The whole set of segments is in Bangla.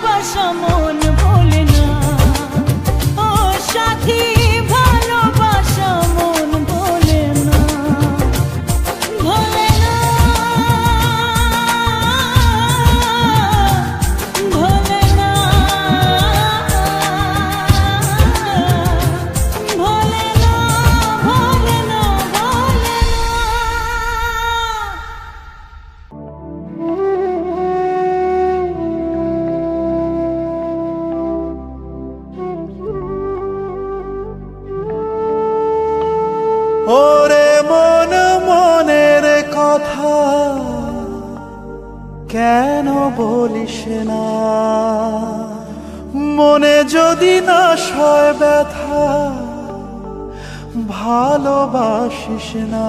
ভালোবাসা মন ভোলে না, ও সাথী ভালোবাসা মন ভোলে না, ভোলে না, ভোলে না, ভোলে না, ভোলে না, ভোলে না। ওরে মন মনের কথা কেন বলিস না, মনে যদি না সয় ব্যথা ভালোবাসিস না।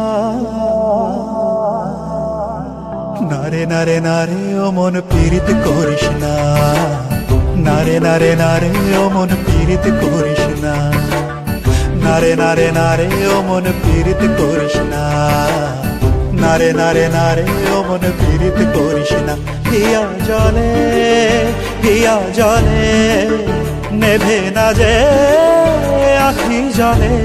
নারে নারে নারে ও মন পীড়িত করিস না, নারে নারে নারে ও মন পীড়িত করিস না, নারে নারে নারে ও মন পীড়িত করিস না, নারে নারে নারে ও মন পীড়িত করিস না। হিয়া জলে হিয়া জলে নেভে না যে আখি জলে,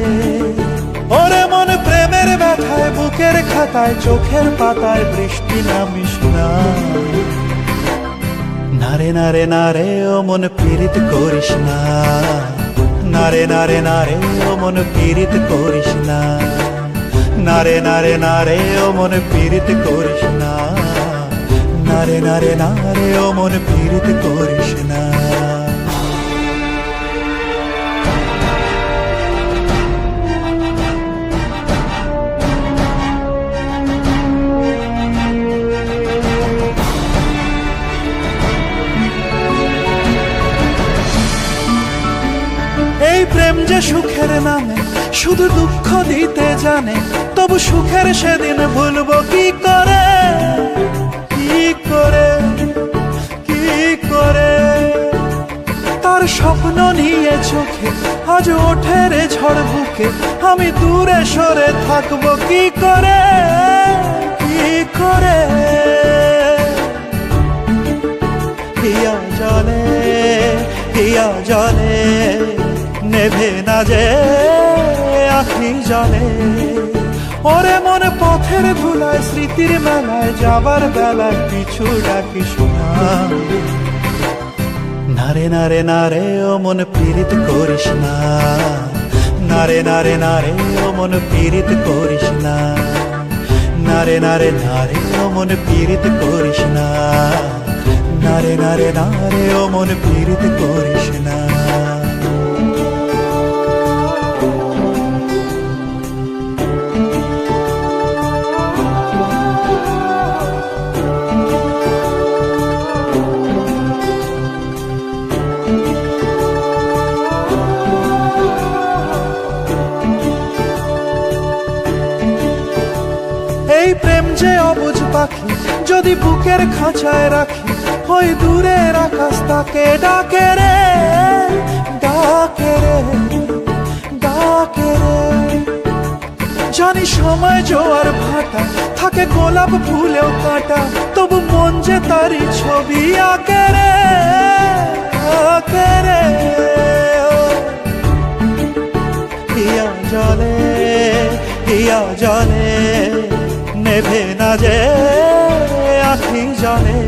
ওরে মন প্রেমের ব্যথায় বুকের খাতায় চোখের পাতায় বৃষ্টি নামিস না। নারে নারে নারে ও মন পীড়িত করিস না, নারে নারে নারে ও মন পীড়িত করিস না, নারে নারে নারে ও মন পীড়িত করিস না, নারে নারে নারে ও মন পীড়িত করিস না। এই প্রেম যে সুখের নামে শুধু দুঃখ দিতে জানে, তবু সুখের সেদিন ভুলবো কি করে, কি করে, কি করে। তার স্বপ্ন নিয়ে চোখে আজ ওঠে রে ঝড় বুকে, আমি দূরে সরে থাকবো কি করে, কি করে। হিয়া জলে হিয়া জলে নেভে না যে আখি জলে, ওরে মন পথের ধুলায় স্মৃতির মেলায় যাবার বেলায় পিছু ডাকিস না। নারে নারে নারে ও মন পীড়িত করিস না, নারে নারে নারে ও মন পীড়িত করিস না, নারে নারে নারে ও মন পীড়িত করিস না, নারে নারে নারে ও মন পীড়িত করিস না। এই প্রেম যে অবুঝ পাখি যদি বুকের খাঁচায় রাখি, ওই দূরের আকাশ তাকে ডাকে রে, ডাকে রে, ডাকে রে। জানি সময় জোয়ার ভাটা থাকে গোলাপ ফুলেও কাটা, তবু মন যে তারি ছবি আঁকে রে, আঁকে রে। হিয়া জলে হিয়া জলে নেভে না যে আখি জলে,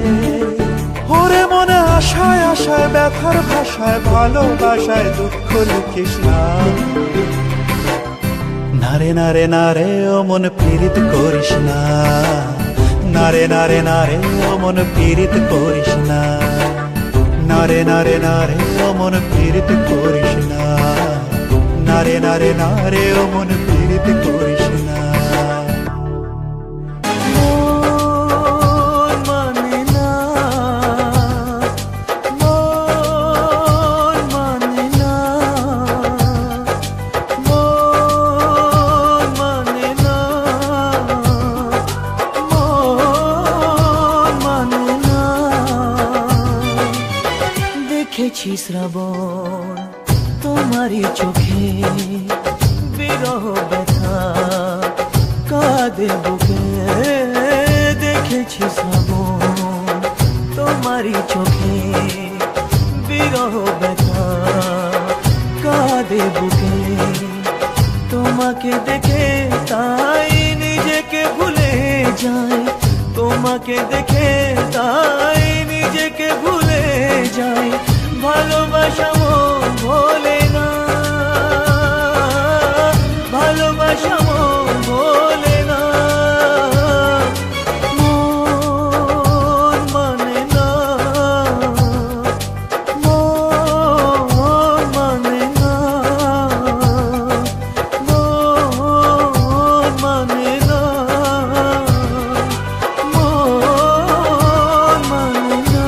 ওরে মনে আশায় আশায় ব্যথার ভাষায় ভালোবাসায় দুঃখ লিখিস না। নারে নারে নারে ও মন পীড়িত করিস না, নারে নারে নারে ও মন পীড়িত করিস না, নারে নারে নারে ও মন পীড়িত করিস না, নারে নারে নারে ও মন পীড়িত করিস না। দেখেছি শ্রাবণ তোমারই চোখে, বিরহ ব্যথা কাঁদে বুকে। দেখেছি শ্রাবণ তোমারই চোখে, বিরহ ব্যথা কাঁদে বুকে তোমাকে দেখে তাই নিজেকে ভুলে যাই তোমাকে দেখে তাই নিজেকে ভুলে যাই ভালোবাসা মন ভোলে না ভালোবাসা মন ভোলে না মন মানে না মন মানে না মন মানে না মন মানে না।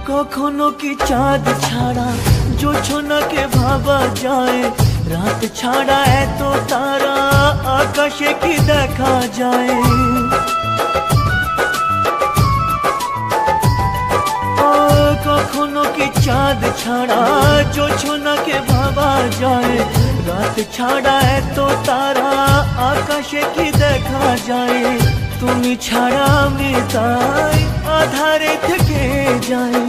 কখনো কি চাঁদ ছাড়া জোছনাকে ভাবা যায় রাত ছাড়া এত তারা আকাশে কি দেখা যায় ও কখনো কি চাঁদ ছাড়া জোছনাকে ভাবা যায় রাত ছাড়া এত তারা আকাশে কি দেখা যায় তুমি ছাড়া আমি তাই আধারে থেকে যাই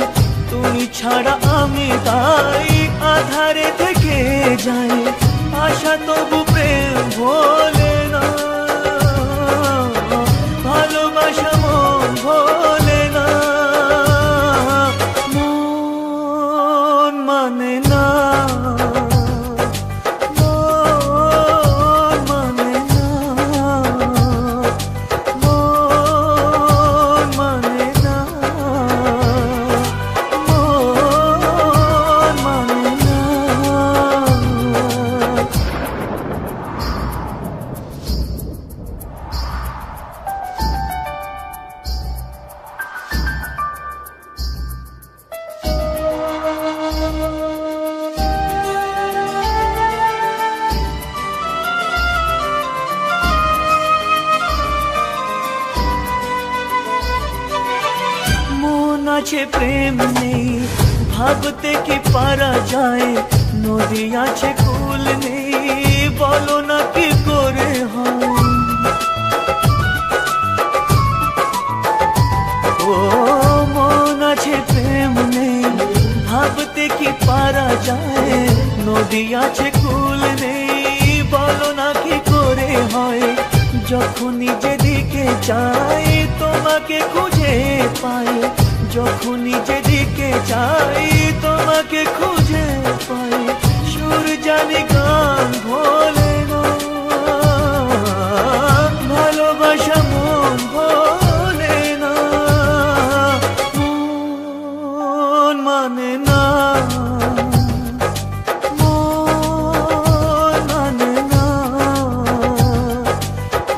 তুমি ছাড়া আমি তাই আধারে থেকে যাই আশা তবু প্রেম ভোলে না ভালোবাসা মন ভোলে না মন মানে না মন মানে না মন মানে না মন মানে না। মন আছে প্রেম নেই ভাবতে কি পারা যায় নদী আছে কুল নেই বলো না কি করে হয় ও মন আছে প্রেম নেই ভাবতে কি পারা যায় নদী আছে কুল নেই বলো না কি করে হয় যখনই যেদিকে চাই তোমাকে খুঁজে পাই যখনই যেদিকে চাই তোমাকে খুঁজে পাই সুর জানি গান ভোলে না ভালোবাসা মন ভোলে না মন মানে না মন মানে না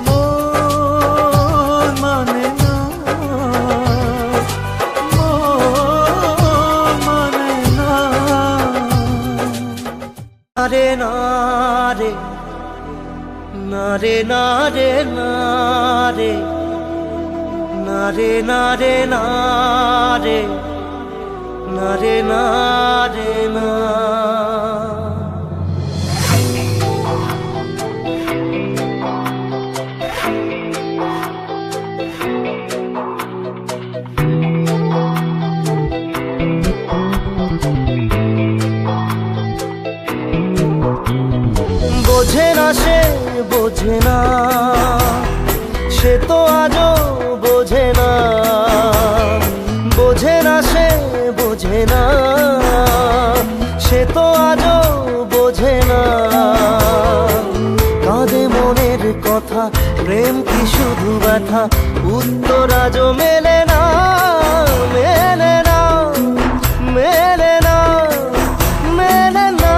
মন মানে না মন মানে না। নারে নারে নারে নারে নারে নারে নারে নারে নারে নারে না। বোঝে না সে বোঝে না সে তো আজও বোঝে না বোঝে না সে বোঝে না সে তো আজও বোঝে না কাঁদে মনের কথা প্রেম কি শুধু ব্যথা উত্তর আজও মেলে না মেলে না মেলে না মেলে না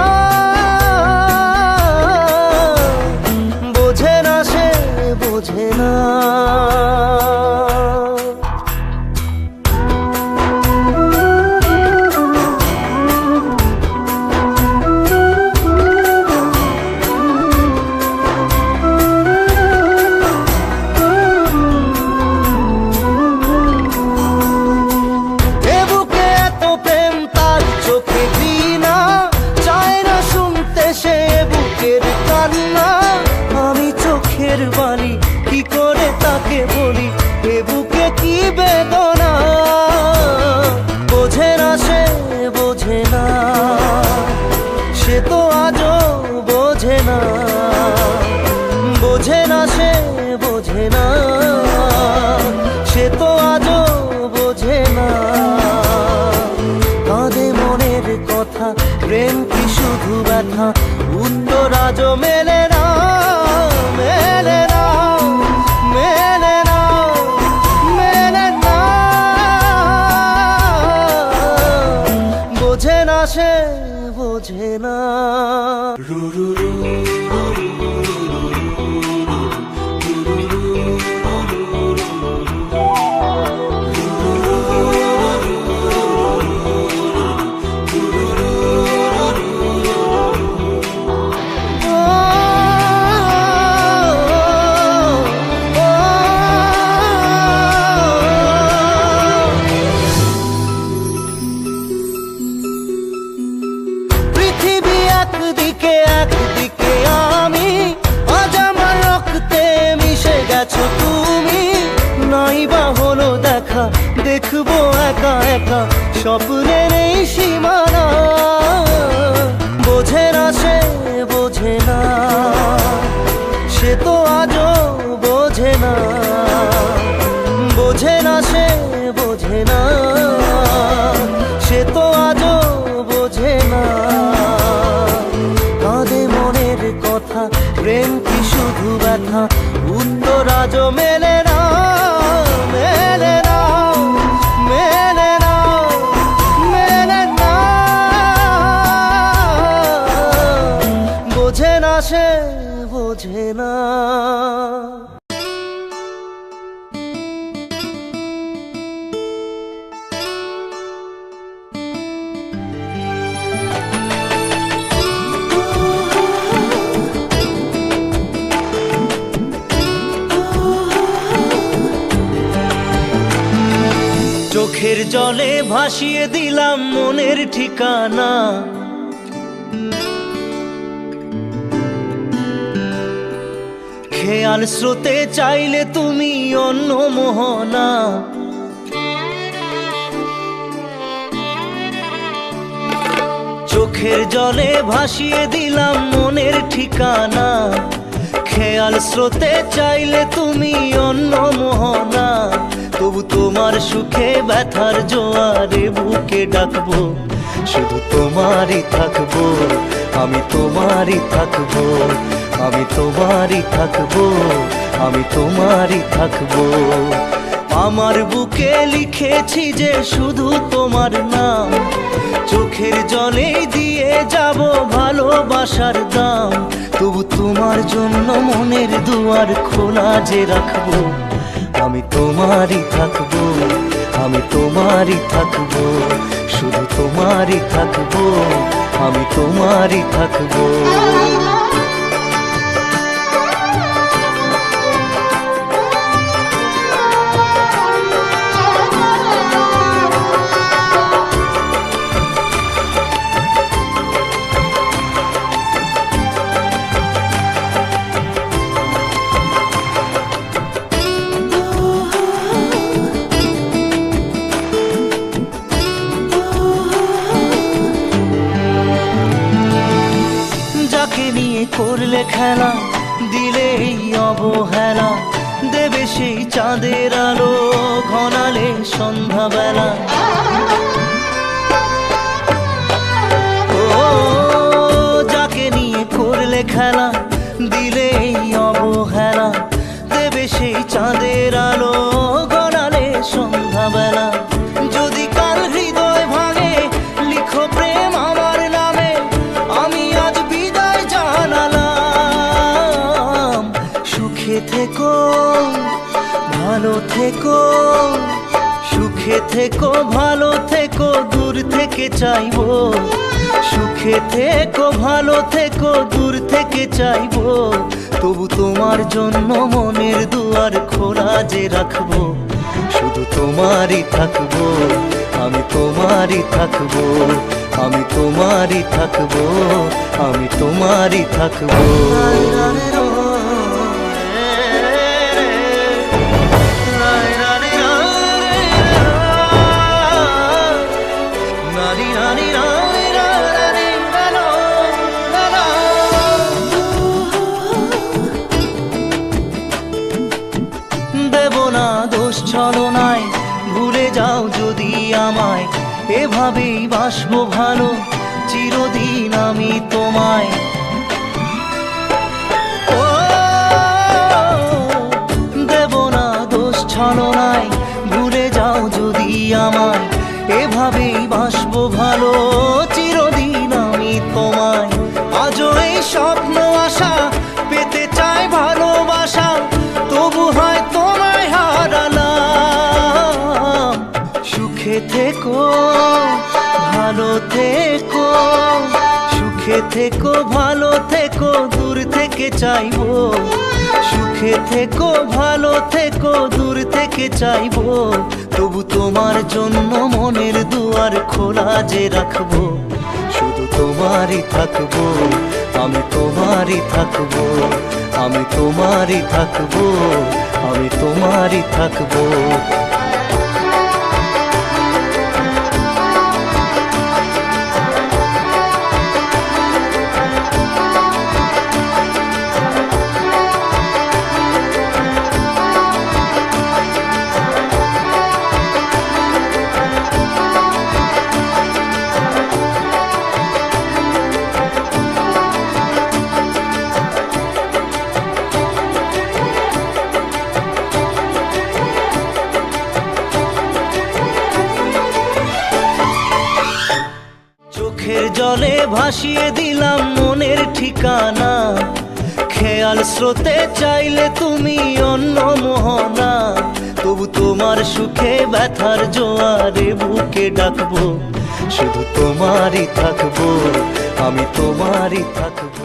বোঝে না সে বোঝে না। ব্যথা উত্তর আজও মেলে না, মেলে না, মেলে না, মেলে না। বোঝে না সে, বোঝে না। একদিকে একদিকে আমি, আজ আমার রক্তে মিশে গেছো তুমি। নাই বা হলো দেখা, দেখবো একা একা স্বপ্নের এই সীমানা। বোঝে না সে, বোঝে না, সে তো আজও বোঝে না। বোঝে না সে, বোঝে না, সে তো আজও বোঝে না। কথা প্রেম কি শুধু ব্যথা উত্তর আজও মেলে না, মেলে না, মেলে না, মেলে না। বোঝে না সে, বোঝে না। চোখের জলে ভাসিয়ে দিলাম মনের ঠিকানা। খেয়াল স্রোতে চাইলে তুমি অন্য মোহনা। চোখের জলে ভাসিয়ে দিলাম মনের ঠিকানা। খেয়াল স্রোতে চাইলে তুমি অন্য মোহনা। তবু তোমার সুখে ব্যথার জোয়ারে বুকে ডাকবো, শুধু তোমারই থাকবো, আমি তোমারই থাকবো, আমি তোমারই থাকবো, আমি তোমারই থাকবো। আমার বুকে লিখেছি যে শুধু তোমার নাম, চোখের জলে দিয়ে যাব ভালোবাসার দাম। তবু তোমার জন্য মনের দুয়ার খোলা যে রাখবো, আমি তোমারই থাকবো, আমি তোমারই থাকবো, শুধু তোমারই থাকবো, আমি তোমারই থাকবো। করলে খেলা দিলে এই অবহেলা, দেবে সেই চাঁদের আলো ঘনালে সন্ধ্যাবেলা। ও যাকে নিয়ে করলে খেলা দিলে এই অবহেলা, দেবে সেই চাঁদের আলো ঘনালে সন্ধ্যাবেলা। যদি কাল হৃদয় ভাঙে লিখো প্রেম আমার নামে, আমি আজ বিদায় জানালাম। সুখে থেকো, ভালো থেকো, সুখে থেকো, ভালো থেকো, দূর থেকে চাইবো। সুখে থেকো, ভালো থেকো, দূর থেকে চাইবো। তবু তোমার জন্য মনের দুয়ার খোলা যে রাখবো, শুধু তোমারই থাকবো, আমি তোমারই থাকবো, আমি তোমারই থাকবো, আমি তোমারই থাকবো। দেব না দোষ ছলনায়, ভুলে যাও যদি আমায়, এভাবেই বাসবো ভালো চিরদিন আমি তোমায়। ও দেব না দোষ ছলনায়, ভুলে যাও যদি আমায়, এভাবেই বাসবো ভালো চিরদিন আমি তোমায়। আজও এই স্বপ্ন আশা পেতে চাই ভালোবাসা, তবু হয় তোমায় হারালাম। সুখে থেকো ভালো থেকো, সুখে থেকো ভালো থেকো, দূর থেকে চাইবো। সুখে থেকো ভালো থেকো, দূর থেকে চাইবো, তবু তোমার জন্য মনের দুয়ার খোলা যে রাখবো। শুধু তোমারই থাকবো, আমি তোমারই থাকবো, আমি তোমারই থাকবো, আমি তোমারই থাকবো। চোখের জলে ভাসিয়ে দিলাম মনের ঠিকানা, খেয়াল স্রোতে চাইলে তুমি অন্য মোহনা। তবু তোমার সুখে ব্যথার জোয়ারে বুকে ডাকবো, শুধু তোমারই থাকবো, আমি তোমারই থাকবো।